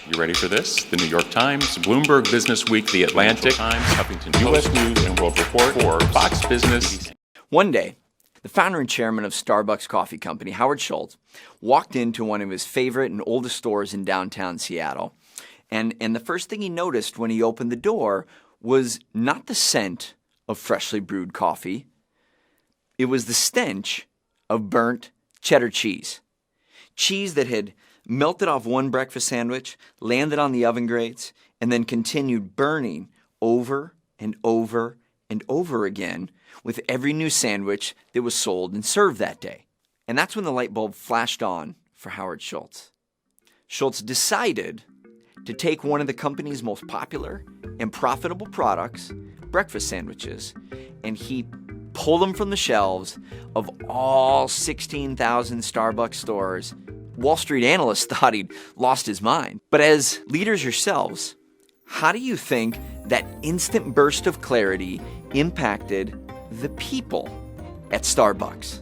You ready for this? The New York Times, Bloomberg Business Week, The Atlantic Times, Huffington Post, U.S. News and World Report, Forbes, Fox Business. One day, the founder and chairman of Starbucks Coffee Company, Howard Schultz, walked into one of his favorite and oldest stores in downtown Seattle. And the first thing he noticed when he opened the door was not the scent of freshly brewed coffee. It was the stench of burnt cheddar cheese. Cheese that had melted off one breakfast sandwich, landed on the oven grates, and then continued burning over and over and over again with every new sandwich that was sold and served that day. And that's when the light bulb flashed on for Howard Schultz. Schultz decided to take one of the company's most popular and profitable products, breakfast sandwiches, and he pulled them from the shelves of all 16,000 Starbucks stores. Wall Street analysts thought he'd lost his mind. But as leaders yourselves, how do you think that instant burst of clarity impacted the people at Starbucks?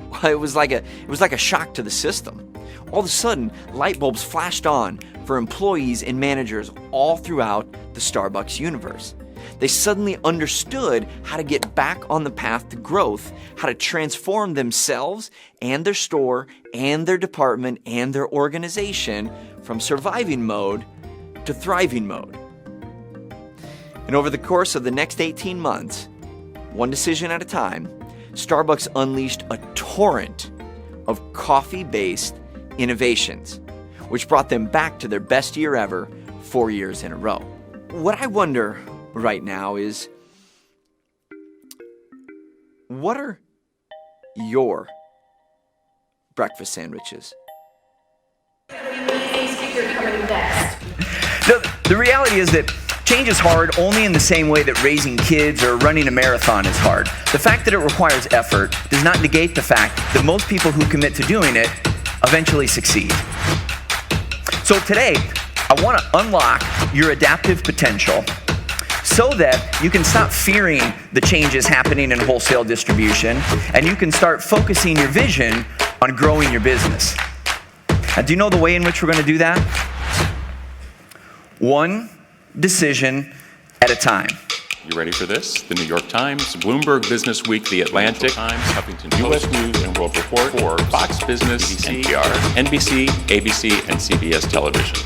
Well, it was like a shock to the system. All of a sudden, light bulbs flashed on for employees and managers all throughout the Starbucks universe. They suddenly understood how to get back on the path to growth, how to transform themselves and their store and their department and their organization from surviving mode to thriving mode. And over the course of the next 18 months, one decision at a time, Starbucks unleashed a torrent of coffee-based innovations, which brought them back to their best year ever 4 years in a row. What I wonder right now is, what are your breakfast sandwiches? The reality is that change is hard only in the same way that raising kids or running a marathon is hard. The fact that it requires effort does not negate the fact that most people who commit to doing it eventually succeed. So today, I want to unlock your adaptive potential so that you can stop fearing the changes happening in wholesale distribution and you can start focusing your vision on growing your business. Now, do you know the way in which we're going to do that? One decision at a time. You ready for this? The New York Times, Bloomberg Business Week, The Atlantic Times, Huffington Post, U.S. News and World Report, Forbes, Fox Business, NPR, NBC, ABC, and CBS Television.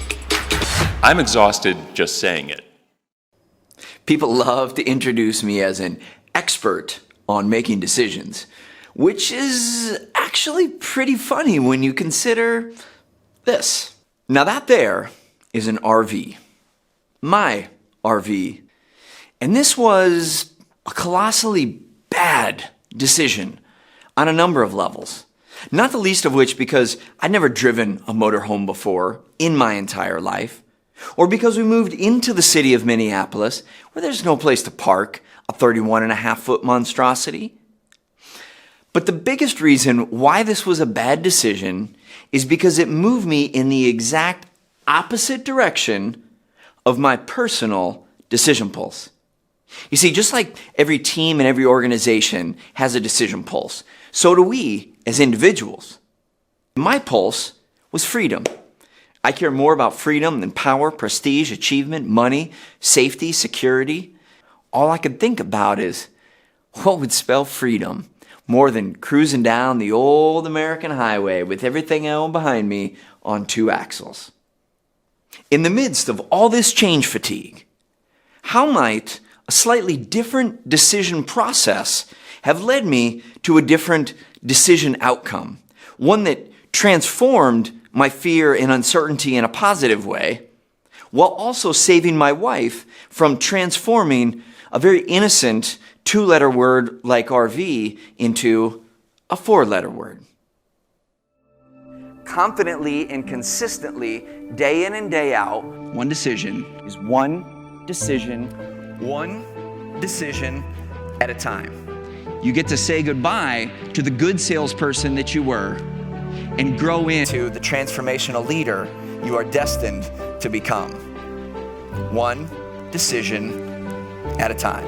I'm exhausted just saying it. People love to introduce me as an expert on making decisions, which is actually pretty funny when you consider this. Now that there is an RV, my RV, and this was a colossally bad decision on a number of levels. Not the least of which because I'd never driven a motorhome before in my entire life, or because we moved into the city of Minneapolis where there's no place to park a 31.5-foot monstrosity. But the biggest reason why this was a bad decision is because it moved me in the exact opposite direction of my personal decision pulse. You see, just like every team and every organization has a decision pulse, so do we as individuals. My pulse was freedom. I care more about freedom than power, prestige, achievement, money, safety, security. All I could think about is what would spell freedom more than cruising down the old American highway with everything I own behind me on 2 axles. In the midst of all this change fatigue, how might a slightly different decision process have led me to a different decision outcome? One that transformed my fear and uncertainty in a positive way, while also saving my wife from transforming a very innocent 2-letter word like RV into a 4-letter word. Confidently and consistently, day in and day out, one decision is one decision at a time. You get to say goodbye to the good salesperson that you were and grow into the transformational leader you are destined to become. One decision at a time.